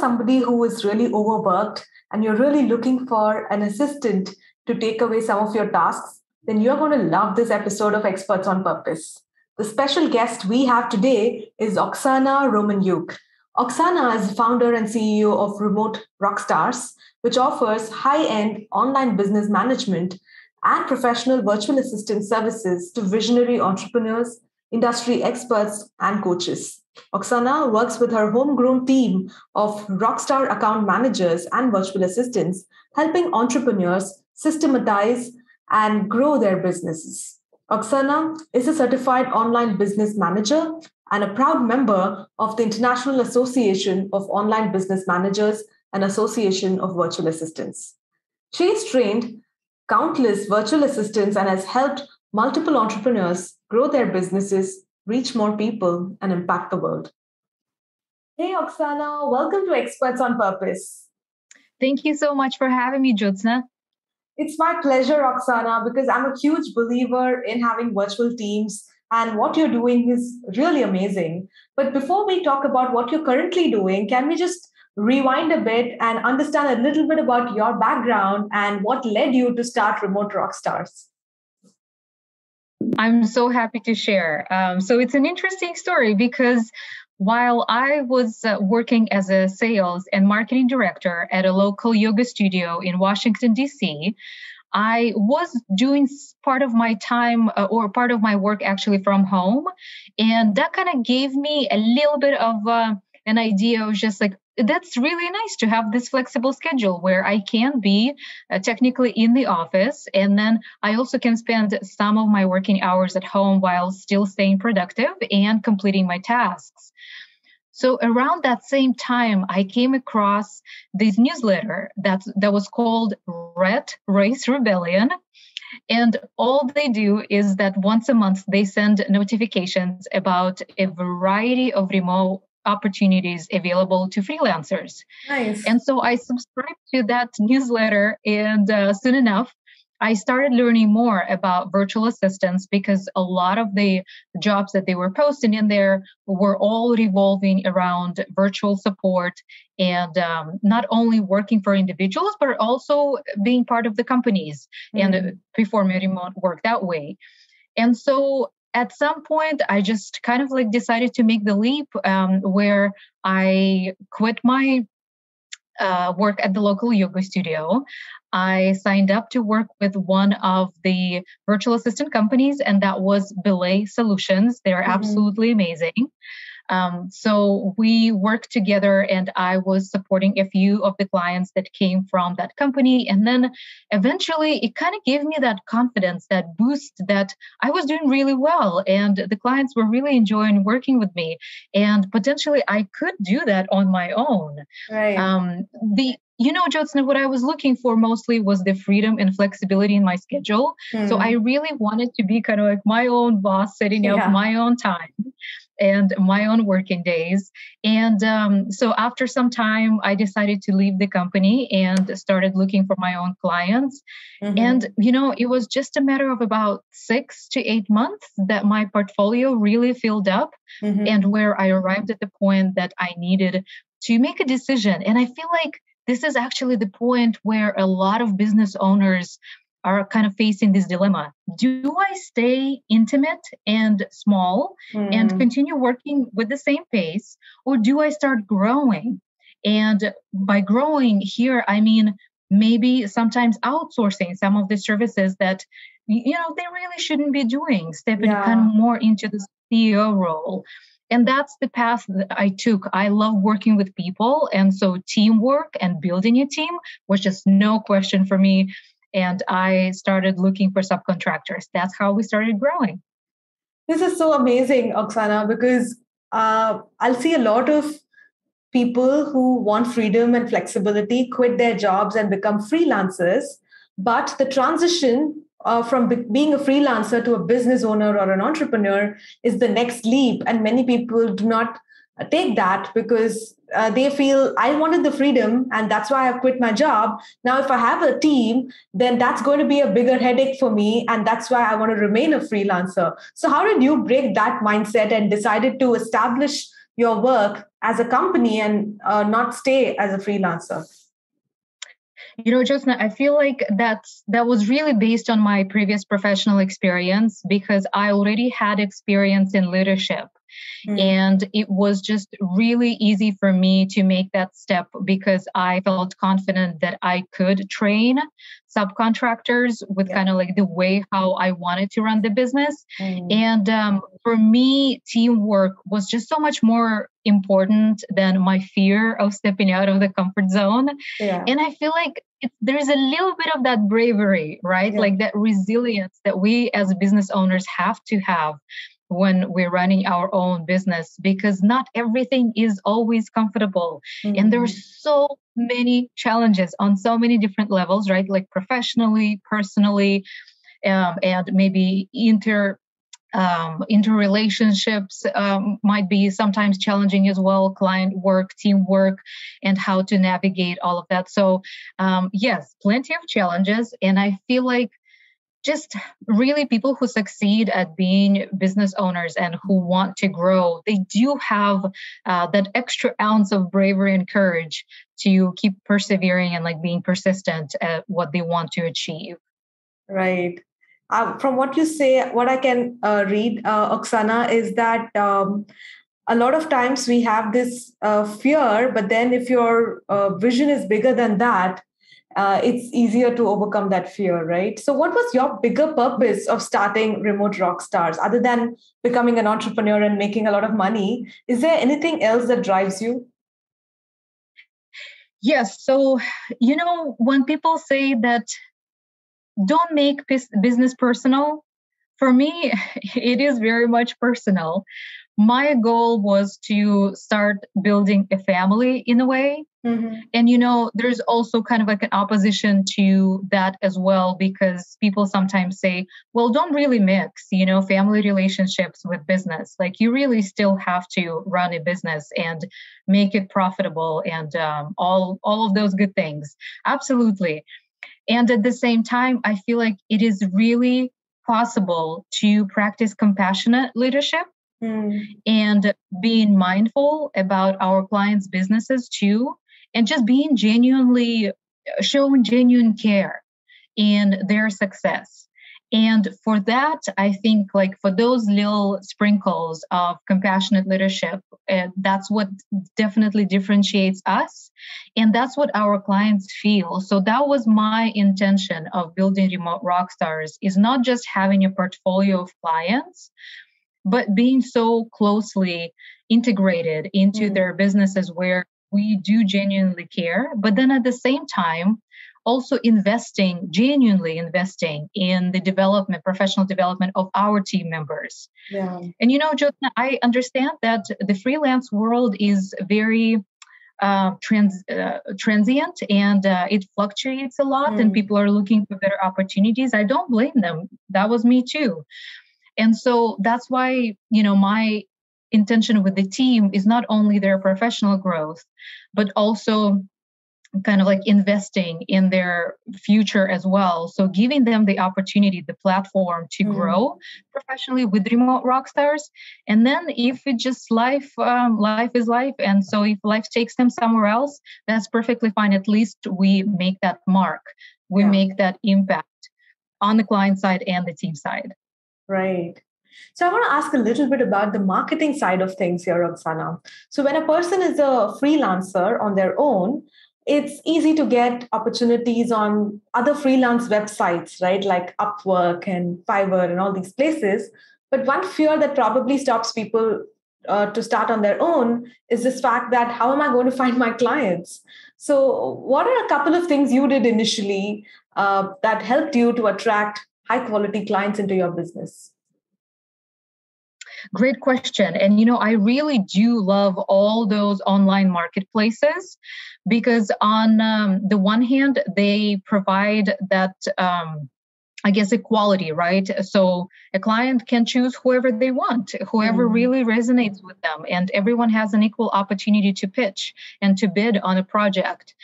somebody who is really overworked and you're really looking for an assistant to take away some of your tasks, then you're going to love this episode of Experts on Purpose. The special guest we have today is Oxana Romanyuk. Oxana is the founder and CEO of Remote Rockstars, which offers high-end online business management and professional virtual assistant services to visionary entrepreneurs, industry experts, and coaches. Oxana works with her homegrown team of rockstar account managers and virtual assistants, helping entrepreneurs systematize and grow their businesses. Oxana is a certified online business manager and a proud member of the International Association of Online Business Managers and Association of Virtual Assistants. She has trained countless virtual assistants and has helped multiple entrepreneurs grow their businesses, reach more people, and impact the world. Hey, Oxana, welcome to Experts on Purpose. Thank you so much for having me, Jyotsna. It's my pleasure, Oxana, because I'm a huge believer in having virtual teams, and what you're doing is really amazing. But before we talk about what you're currently doing, can we just rewind a bit and understand a little bit about your background and what led you to start Remote Rockstars? I'm so happy to share. So it's an interesting story because while I was working as a sales and marketing director at a local yoga studio in Washington, D.C., I was doing part of my time or part of my work actually from home. And that kind of gave me a little bit of an idea of just like, that's really nice to have this flexible schedule where I can be technically in the office. And then I also can spend some of my working hours at home while still staying productive and completing my tasks. So around that same time, I came across this newsletter that was called Red Race Rebellion. And all they do is that once a month, they send notifications about a variety of remote opportunities available to freelancers. Nice. And so I subscribed to that newsletter, and soon enough, I started learning more about virtual assistants because a lot of the jobs that they were posting in there were all revolving around virtual support and not only working for individuals, but also being part of the companies and performing remote work that way. And so at some point, I just kind of like decided to make the leap where I quit my work at the local yoga studio. I signed up to work with one of the virtual assistant companies, and that was Belay Solutions. They're absolutely amazing. So we worked together, and I was supporting a few of the clients that came from that company. And then eventually it kind of gave me that confidence, that boost that I was doing really well. And the clients were really enjoying working with me. And potentially I could do that on my own. Right. Jyotsna, what I was looking for mostly was the freedom and flexibility in my schedule. So I really wanted to be kind of like my own boss, setting up my own time and my own working days. And so after some time, I decided to leave the company and started looking for my own clients. And, it was just a matter of about 6 to 8 months that my portfolio really filled up and where I arrived at the point that I needed to make a decision. And I feel like this is actually the point where a lot of business owners are kind of facing this dilemma. Do I stay intimate and small and continue working with the same pace, or do I start growing? And by growing here, I mean, maybe sometimes outsourcing some of the services that, they really shouldn't be doing, stepping kind of more into the CEO role. And that's the path that I took. I love working with people. And so teamwork and building a team was just no question for me. And I started looking for subcontractors. That's how we started growing. This is so amazing, Oxana, because I'll see a lot of people who want freedom and flexibility quit their jobs and become freelancers. But the transition from being a freelancer to a business owner or an entrepreneur is the next leap. And many people do not take that because they feel I wanted the freedom and that's why I've quit my job. Now, if I have a team, then that's going to be a bigger headache for me. And that's why I want to remain a freelancer. So how did you break that mindset and decided to establish your work as a company and not stay as a freelancer? Jyotsna, I feel like that was really based on my previous professional experience, because I already had experience in leadership. And it was just really easy for me to make that step because I felt confident that I could train subcontractors with kind of like the way how I wanted to run the business. And for me, teamwork was just so much more important than my fear of stepping out of the comfort zone. And I feel like there's a little bit of that bravery, right? Like that resilience that we as business owners have to have when we're running our own business, because not everything is always comfortable. And there's so many challenges on so many different levels, right? Like professionally, personally, and maybe interrelationships might be sometimes challenging as well, client work, teamwork, and how to navigate all of that. So yes, plenty of challenges. And I feel like just really people who succeed at being business owners and who want to grow, they do have that extra ounce of bravery and courage to keep persevering and like being persistent at what they want to achieve. Right. From what you say, what I can read, Oxana, is that a lot of times we have this fear, but then if your vision is bigger than that, it's easier to overcome that fear, right? So what was your bigger purpose of starting Remote Rockstars? Other than becoming an entrepreneur and making a lot of money, is there anything else that drives you? Yes. So, when people say that don't make business personal, for me, it is very much personal. My goal was to start building a family in a way. And, there's also kind of like an opposition to that as well, because people sometimes say, well, don't really mix, family relationships with business. Like you really still have to run a business and make it profitable and all of those good things. Absolutely. And at the same time, I feel like it is really possible to practice compassionate leadership and being mindful about our clients' businesses too, and just being showing genuine care in their success. And for that, I think like for those little sprinkles of compassionate leadership, that's what definitely differentiates us. And that's what our clients feel. So that was my intention of building Remote Rockstars, is not just having a portfolio of clients, but being so closely integrated into their businesses where we do genuinely care, but then at the same time, also genuinely investing in the professional development of our team members. Yeah. And Jyotsna, I understand that the freelance world is very transient and it fluctuates a lot and people are looking for better opportunities. I don't blame them. That was me too. And so that's why, my intention with the team is not only their professional growth, but also kind of like investing in their future as well. So giving them the opportunity, the platform to grow professionally with Remote Rockstars. And then if it just life is life. And so if life takes them somewhere else, that's perfectly fine. At least we make that mark. We make that impact on the client side and the team side. Right. So I want to ask a little bit about the marketing side of things here, Oxana. So when a person is a freelancer on their own, it's easy to get opportunities on other freelance websites, right? Like Upwork and Fiverr and all these places. But one fear that probably stops people to start on their own is this fact that how am I going to find my clients? So what are a couple of things you did initially that helped you to attract high quality clients into your business? Great question. And, I really do love all those online marketplaces because on the one hand, they provide that, equality, right? So a client can choose whoever they want, whoever really resonates with them. And everyone has an equal opportunity to pitch and to bid on a project.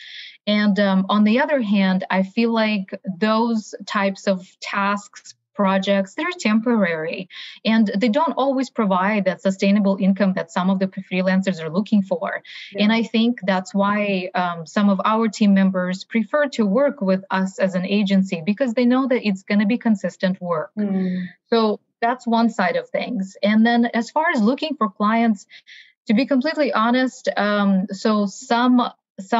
And on the other hand, I feel like those types of tasks projects, they're temporary, and they don't always provide that sustainable income that some of the freelancers are looking for. Yeah. And I think that's why some of our team members prefer to work with us as an agency, because they know that it's going to be consistent work. So that's one side of things. And then as far as looking for clients, to be completely honest, so some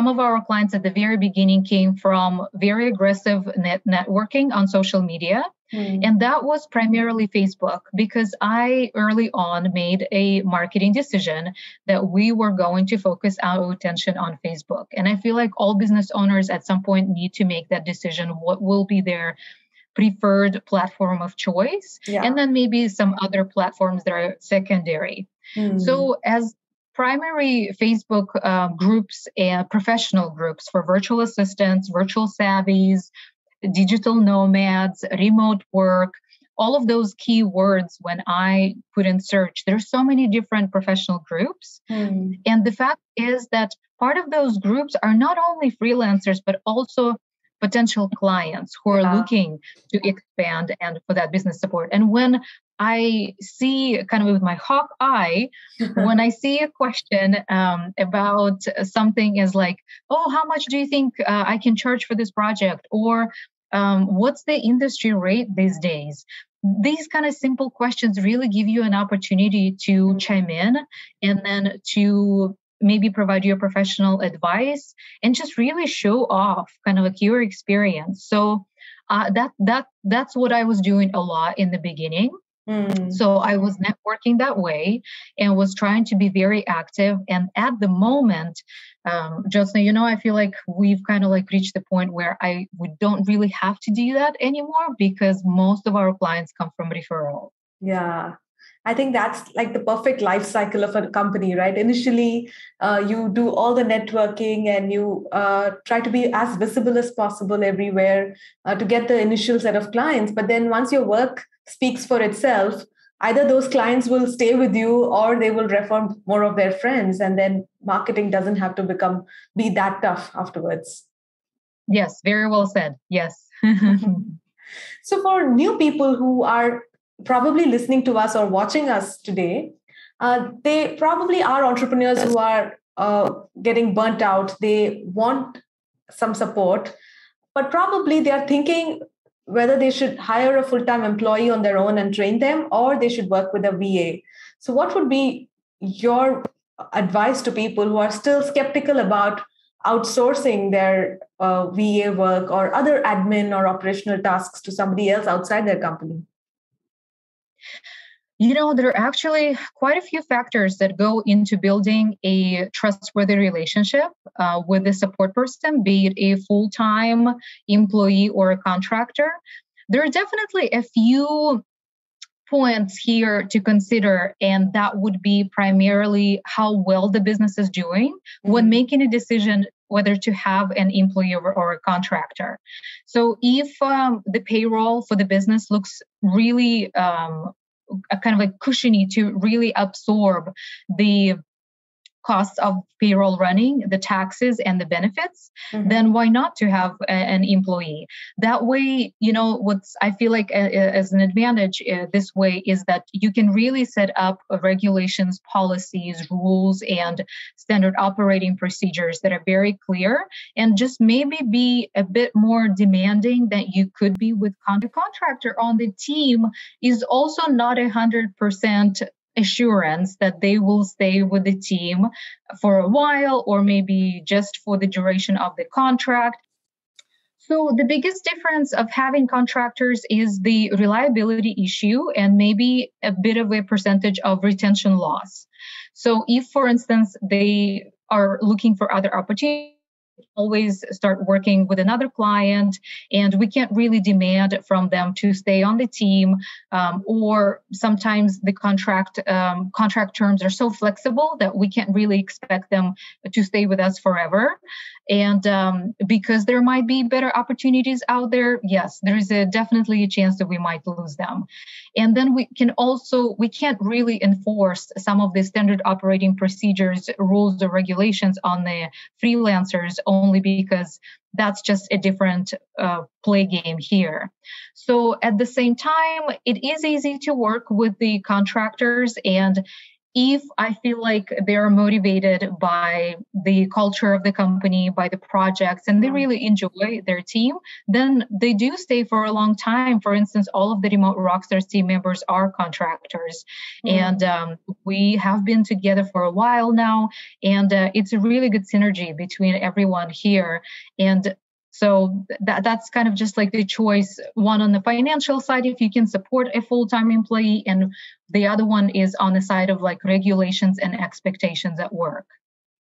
of our clients at the very beginning came from very aggressive networking on social media. And that was primarily Facebook, because I early on made a marketing decision that we were going to focus our attention on Facebook. And I feel like all business owners at some point need to make that decision. What will be their preferred platform of choice? Yeah. And then maybe some other platforms that are secondary. So as primary Facebook groups and professional groups for virtual assistants, virtual savvies, digital nomads, remote work, all of those keywords, when I put in search, there's so many different professional groups. And the fact is that part of those groups are not only freelancers, but also potential clients who are looking to expand and for that business support. And when I see, kind of with my hawk eye, when I see a question about something as like, oh, how much do you think I can charge for this project? Or what's the industry rate these days? These kind of simple questions really give you an opportunity to chime in and then to maybe provide your professional advice and just really show off kind of like your experience. So that's what I was doing a lot in the beginning. So I was networking that way and was trying to be very active. And at the moment, Jyotsna, I feel like we've kind of like reached the point where we don't really have to do that anymore, because most of our clients come from referral. Yeah. I think that's like the perfect life cycle of a company, right? Initially, you do all the networking and you try to be as visible as possible everywhere to get the initial set of clients. But then once your work speaks for itself, either those clients will stay with you or they will refer more of their friends. And then marketing doesn't have to be that tough afterwards. Yes, very well said. Yes. So for new people who are probably listening to us or watching us today, they probably are entrepreneurs who are getting burnt out. They want some support, but probably they are thinking whether they should hire a full-time employee on their own and train them, or they should work with a VA. So what would be your advice to people who are still skeptical about outsourcing their VA work or other admin or operational tasks to somebody else outside their company? There are actually quite a few factors that go into building a trustworthy relationship with the support person, be it a full-time employee or a contractor. There are definitely a few points here to consider, and that would be primarily how well the business is doing when making a decision whether to have an employee or a contractor. So if the payroll for the business looks really kind of like cushiony to really absorb the costs of payroll running, the taxes and the benefits, then why not to have an employee? That way, what's I feel like as an advantage this way is that you can really set up regulations, policies, rules, and standard operating procedures that are very clear, and just maybe be a bit more demanding than you could be with the contractor on the team is also not 100% assurance that they will stay with the team for a while or maybe just for the duration of the contract. So the biggest difference of having contractors is the reliability issue and maybe a bit of a percentage of retention loss. So if, for instance, they are looking for other opportunities, always start working with another client, and we can't really demand from them to stay on the team, or sometimes the contract terms are so flexible that we can't really expect them to stay with us forever. And because there might be better opportunities out there, yes, there is definitely a chance that we might lose them. And then we can't really enforce some of the standard operating procedures, rules, or regulations on the freelancers only because that's just a different play game here. So at the same time, it is easy to work with the contractors, and if I feel like they're motivated by the culture of the company, by the projects, and they really enjoy their team, then they do stay for a long time. For instance, all of the Remote Rockstars team members are contractors. And we have been together for a while now, and it's a really good synergy between everyone here. And so that's kind of just like the choice, one on the financial side, if you can support a full-time employee, and the other one is on the side of like regulations and expectations at work.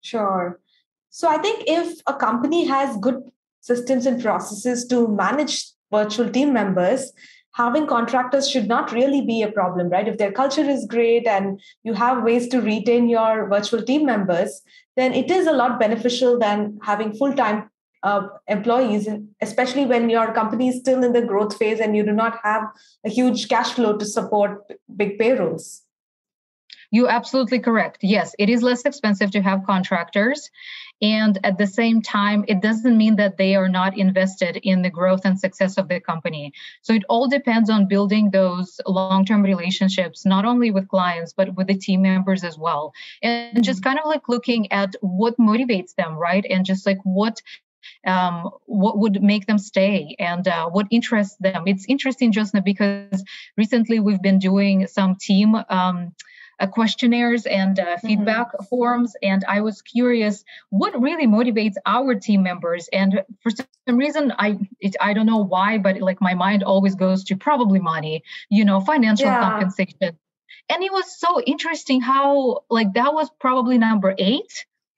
Sure. So I think if a company has good systems and processes to manage virtual team members, having contractors should not really be a problem, right? If their culture is great and you have ways to retain your virtual team members, then it is a lot beneficial than having full-time employees, especially when your company is still in the growth phase and you do not have a huge cash flow to support big payrolls. You're absolutely correct. Yes, it is less expensive to have contractors. And at the same time, it doesn't mean that they are not invested in the growth and success of the company. So it all depends on building those long-term relationships, not only with clients, but with the team members as well. And just kind of like looking at what motivates them, right? And just like what would make them stay and what interests them. It's interesting, Josna, because recently we've been doing some team questionnaires and feedback forums, and I was curious what really motivates our team members. And for some reason, I don't know why, but like my mind always goes to probably money, financial compensation. And it was so interesting how like that was probably number 8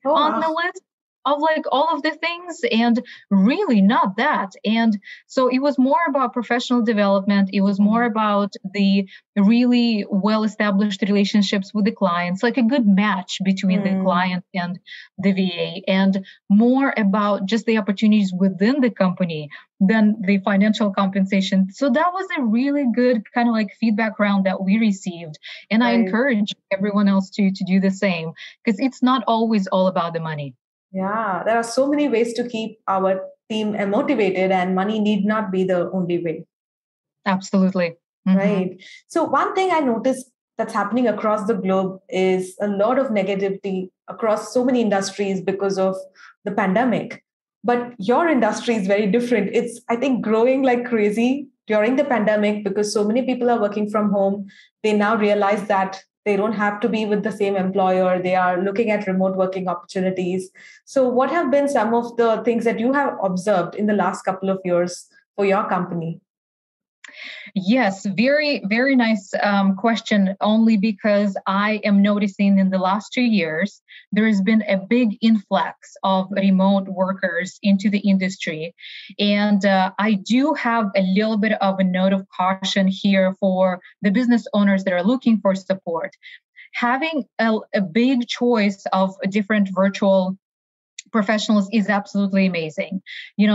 on the list of like all of the things, and really not that. And so it was more about professional development. It was more about the really well-established relationships with the clients, like a good match between the client and the VA, and more about just the opportunities within the company than the financial compensation. So that was a really good kind of like feedback round that we received. And I encourage everyone else to do the same, because it's not always all about the money. Yeah, there are so many ways to keep our team motivated, and money need not be the only way. Absolutely. Right. So one thing I noticed that's happening across the globe is a lot of negativity across so many industries because of the pandemic. But your industry is very different. It's, I think, growing like crazy during the pandemic because so many people are working from home. They now realize that they don't have to be with the same employer. They are looking at remote working opportunities. So what have been some of the things that you have observed in the last couple of years for your company? Yes, very, very nice question, only because I am noticing in the last 2 years, there has been a big influx of remote workers into the industry. And I do have a little bit of a note of caution here for the business owners that are looking for support. Having a big choice of different virtual professionals is absolutely amazing.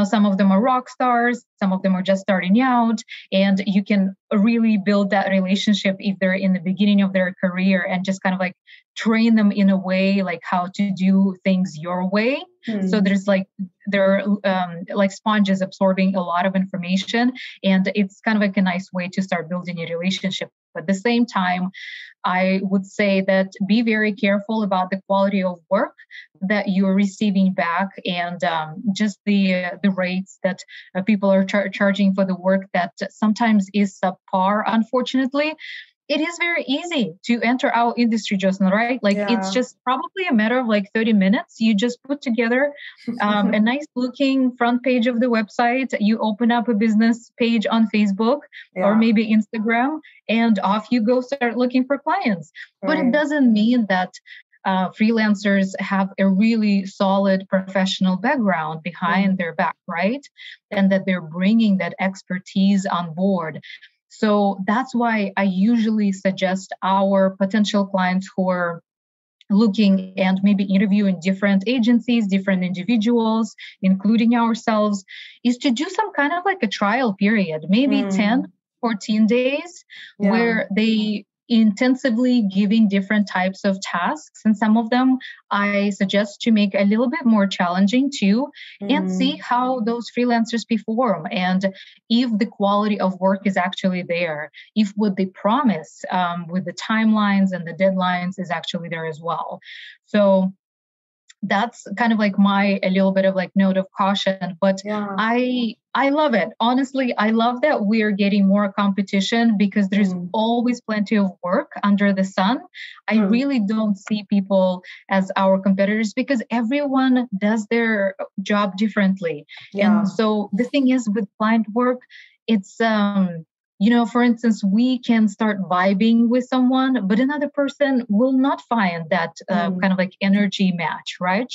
Some of them are rock stars, some of them are just starting out, and you can really build that relationship if they're in the beginning of their career and just kind of like train them in a way like how to do things your way. So they're like sponges absorbing a lot of information, and it's kind of like a nice way to start building a relationship. But at the same time, I would say that be very careful about the quality of work that you're receiving back, and just the rates that people are charging for the work that sometimes is subpar, unfortunately. It is very easy to enter our industry, Josna, right? Like it's just probably a matter of like 30 minutes. You just put together a nice looking front page of the website. You open up a business page on Facebook or maybe Instagram, and off you go start looking for clients. But it doesn't mean that freelancers have a really solid professional background behind their back, right? And that they're bringing that expertise on board. So that's why I usually suggest our potential clients who are looking and maybe interviewing different agencies, different individuals, including ourselves, is to do some kind of like a trial period, maybe 10, 14 days, where they intensively giving different types of tasks. And some of them I suggest to make a little bit more challenging too, and see how those freelancers perform. And if the quality of work is actually there, if what they promise with the timelines and the deadlines is actually there as well. So that's kind of like a little bit of like note of caution, but I love it. Honestly, I love that we're getting more competition because there's always plenty of work under the sun. I really don't see people as our competitors because everyone does their job differently. And so the thing is with client work, it's, for instance, we can start vibing with someone, but another person will not find that kind of like energy match, right?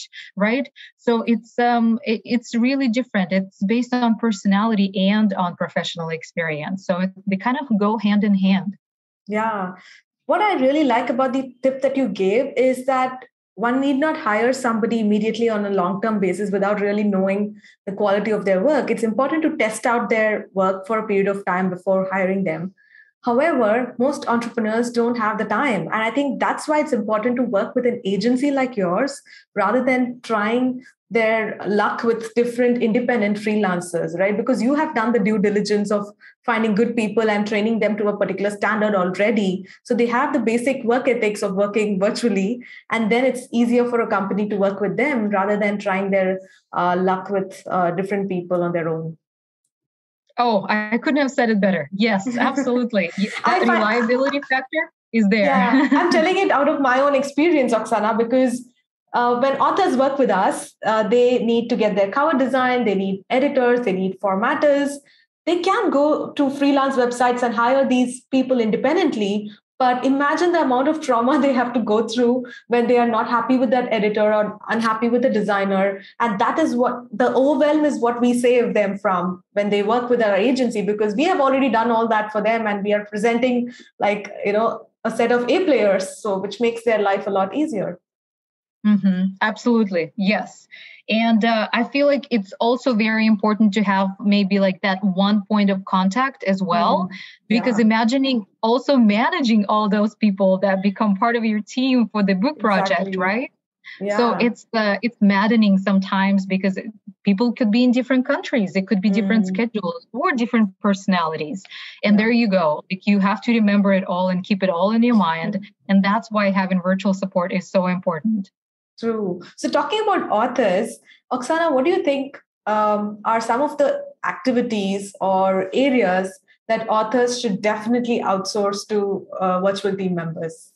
So it's really different. It's based on personality and on professional experience. So they kind of go hand in hand. Yeah. What I really like about the tip that you gave is that one need not hire somebody immediately on a long-term basis without really knowing the quality of their work. It's important to test out their work for a period of time before hiring them. However, most entrepreneurs don't have the time. And I think that's why it's important to work with an agency like yours rather than trying their luck with different independent freelancers, right? Because you have done the due diligence of finding good people and training them to a particular standard already. So they have the basic work ethics of working virtually. And then it's easier for a company to work with them rather than trying their luck with different people on their own. Oh, I couldn't have said it better. Yes, absolutely. That reliability factor is there. Yeah, I'm telling it out of my own experience, Oxana, because when authors work with us, they need to get their cover design, they need editors, they need formatters. They can go to freelance websites and hire these people independently. But imagine the amount of trauma they have to go through when they are not happy with that editor or unhappy with the designer. And that is what the overwhelm is what we save them from when they work with our agency, because we have already done all that for them and we are presenting a set of A players, so which makes their life a lot easier. Absolutely. Yes. And I feel like it's also very important to have maybe like that one point of contact as well, because imagining also managing all those people that become part of your team for the book project, right? Yeah. So it's maddening sometimes because people could be in different countries. It could be different schedules or different personalities. And there you go. Like you have to remember it all and keep it all in your mind. And that's why having virtual support is so important. True. So talking about authors, Oxana, what do you think are some of the activities or areas that authors should definitely outsource to virtual team members?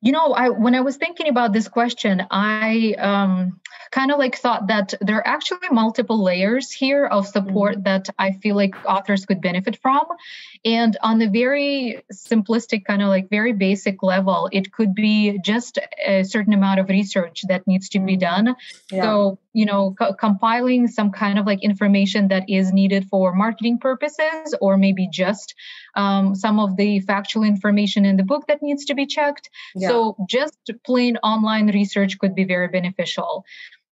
When I was thinking about this question, I kind of like thought that there are actually multiple layers here of support that I feel like authors could benefit from. And on the very simplistic, kind of like very basic level, it could be just a certain amount of research that needs to be done. Yeah. So, compiling some kind of like information that is needed for marketing purposes, or maybe just some of the factual information in the book that needs to be checked. Yeah. So just plain online research could be very beneficial.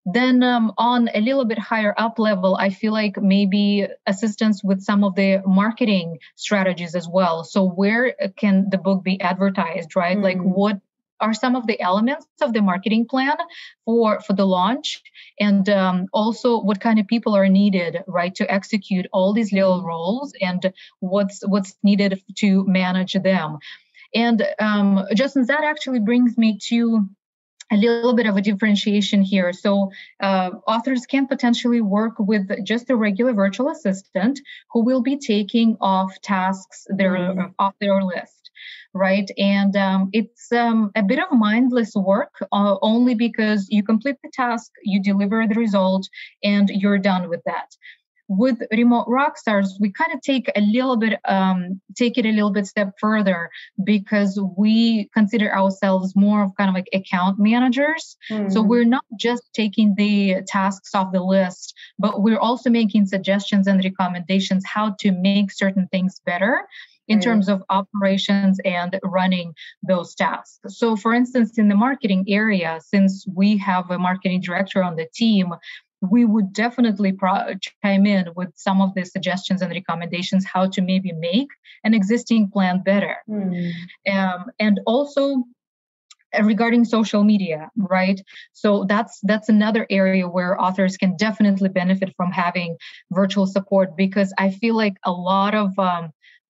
Then on a little bit higher up level, I feel like maybe assistance with some of the marketing strategies as well. So where can the book be advertised, right? Like what are some of the elements of the marketing plan for the launch? And also what kind of people are needed, right, to execute all these little roles, and what's needed to manage them. And Justin, that actually brings me to a little bit of a differentiation here. So authors can potentially work with just a regular virtual assistant who will be taking off tasks off their list, right? And it's a bit of mindless work only because you complete the task, you deliver the result, and you're done with that. With Remote Rockstars, we kind of take it a little bit step further, because we consider ourselves more of kind of like account managers. So we're not just taking the tasks off the list, but we're also making suggestions and recommendations how to make certain things better. in terms of operations and running those tasks. So for instance, in the marketing area, since we have a marketing director on the team, we would definitely chime in with some of the suggestions and recommendations how to maybe make an existing plan better. And also regarding social media, right? So that's another area where authors can definitely benefit from having virtual support, because I feel like a lot of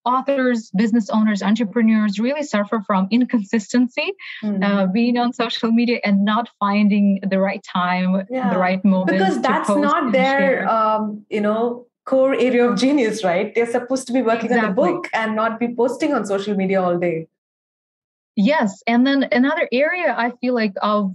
authors, business owners, entrepreneurs really suffer from inconsistency, being on social media and not finding the right time, the right moment. Because that's not their, core area of genius, right? They're supposed to be working on the book and not be posting on social media all day. Yes. And then another area I feel like of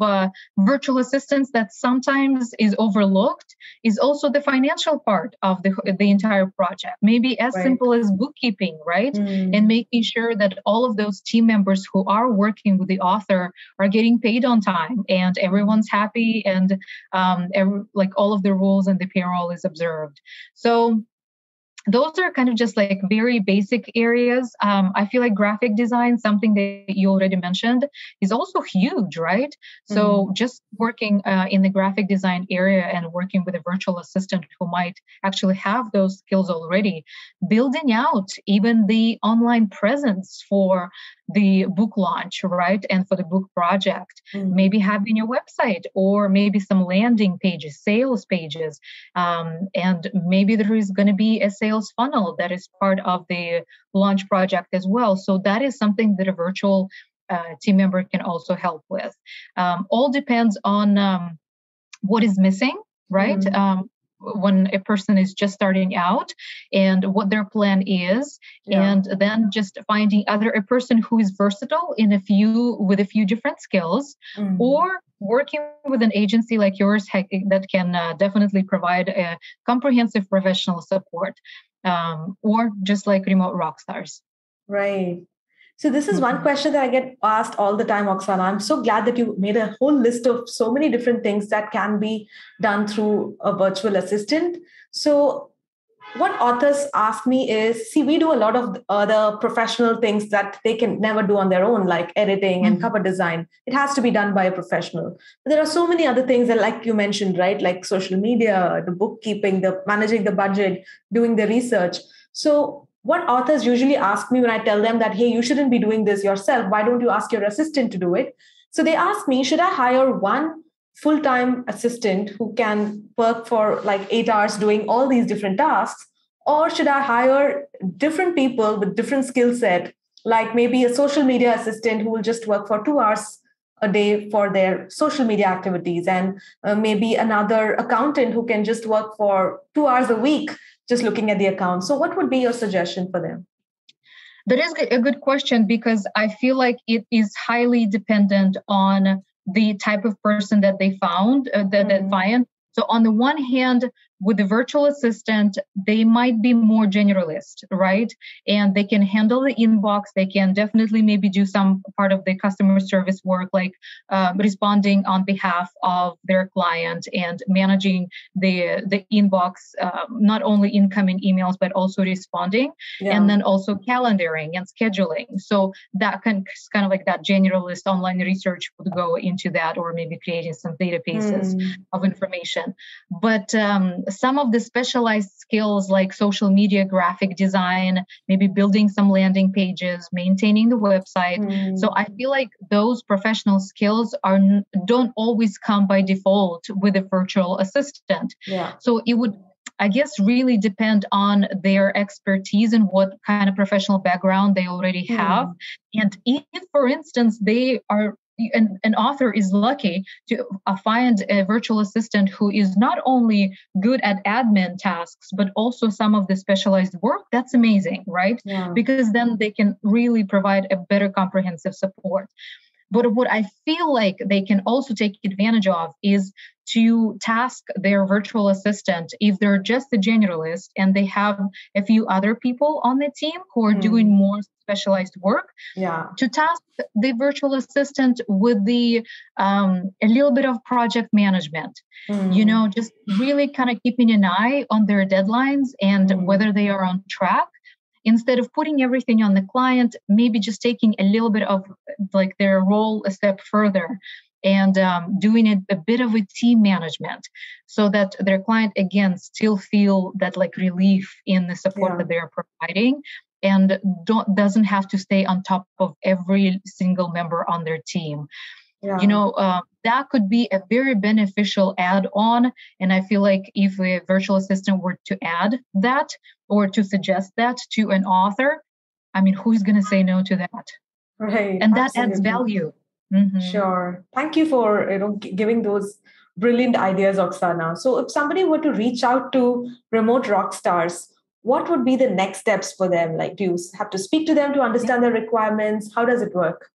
virtual assistants that sometimes is overlooked is also the financial part of the entire project. Maybe as simple as bookkeeping, right? And making sure that all of those team members who are working with the author are getting paid on time and everyone's happy and all of the rules and the payroll is observed. So those are kind of just like very basic areas. I feel like graphic design, something that you already mentioned, is also huge, right? So just working in the graphic design area and working with a virtual assistant who might actually have those skills already, building out even the online presence for the book launch, right? And for the book project, maybe having a website or maybe some landing pages, sales pages. And maybe there is going to be a sales funnel that is part of the launch project as well. So that is something that a virtual team member can also help with. All depends on what is missing, right? When a person is just starting out and what their plan is, and then just finding either a person who is versatile with a few different skills, or working with an agency like yours that can definitely provide a comprehensive professional support, or just like Remote Rockstars. Right. So this is one question that I get asked all the time, Oxana. I'm so glad that you made a whole list of so many different things that can be done through a virtual assistant. So what authors ask me is, see, we do a lot of other professional things that they can never do on their own, like editing and cover design. It has to be done by a professional. But there are so many other things that, like you mentioned, right? Like social media, the bookkeeping, the managing the budget, doing the research. So what authors usually ask me when I tell them that, hey, you shouldn't be doing this yourself, why don't you ask your assistant to do it? So they ask me, should I hire one full-time assistant who can work for like 8 hours doing all these different tasks? Or should I hire different people with different skill set, like maybe a social media assistant who will just work for 2 hours a day for their social media activities, and maybe another accountant who can just work for 2 hours a week just looking at the account? So what would be your suggestion for them? That is a good question, because I feel like it is highly dependent on the type of person that they found, that find. So on the one hand, with the virtual assistant, they might be more generalist, right? And they can handle the inbox. They can definitely maybe do some part of the customer service work, like responding on behalf of their client and managing the inbox, not only incoming emails, but also responding, and then also calendaring and scheduling. So that kind of like that generalist online research would go into that, or maybe creating some databases of information. But some of the specialized skills like social media, graphic design, maybe building some landing pages, maintaining the website. So I feel like those professional skills don't always come by default with a virtual assistant. So it would, I guess, really depend on their expertise and what kind of professional background they already have. And if, for instance, they are an author is lucky to find a virtual assistant who is not only good at admin tasks, but also some of the specialized work, that's amazing, right? Because then they can really provide a better comprehensive support. But what I feel like they can also take advantage of is to task their virtual assistant, if they're just a generalist and they have a few other people on the team who are doing more specialized work, to task the virtual assistant with the a little bit of project management, just really kind of keeping an eye on their deadlines and whether they are on track. instead of putting everything on the client, maybe just taking a little bit of like their role a step further and doing it a bit of a team management so that their client, again, still feel that like relief in the support that they're providing and doesn't have to stay on top of every single member on their team. That could be a very beneficial add-on. And I feel like if a virtual assistant were to add that or to suggest that to an author, I mean, who's going to say no to that? Right. And that adds value. Mm-hmm. Sure. Thank you for giving those brilliant ideas, Oxana. So if somebody were to reach out to Remote Rockstars, what would be the next steps for them? Like, do you have to speak to them to understand their requirements? How does it work?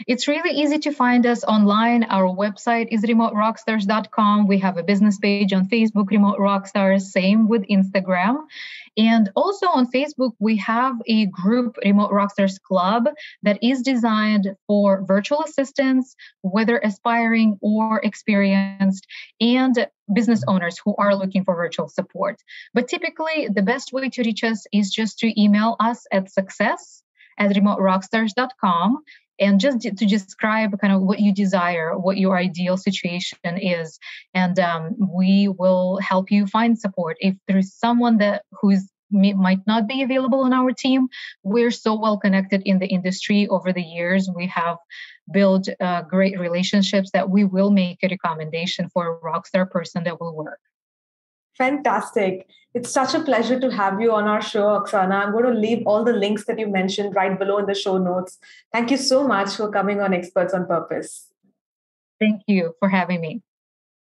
It's really easy to find us online. Our website is remoterockstars.com. We have a business page on Facebook, Remote Rockstars, same with Instagram. And also on Facebook, we have a group, Remote Rockstars Club, that is designed for virtual assistants, whether aspiring or experienced, and business owners who are looking for virtual support. But typically, the best way to reach us is just to email us at success@remoterockstars.com. And just to describe kind of what you desire, what your ideal situation is. And we will help you find support. If there's someone might not be available on our team, we're so well connected in the industry over the years. We have built great relationships that we will make a recommendation for a rockstar person that will work. Fantastic. It's such a pleasure to have you on our show, Oxana. I'm going to leave all the links that you mentioned right below in the show notes. Thank you so much for coming on Experts on Purpose. Thank you for having me.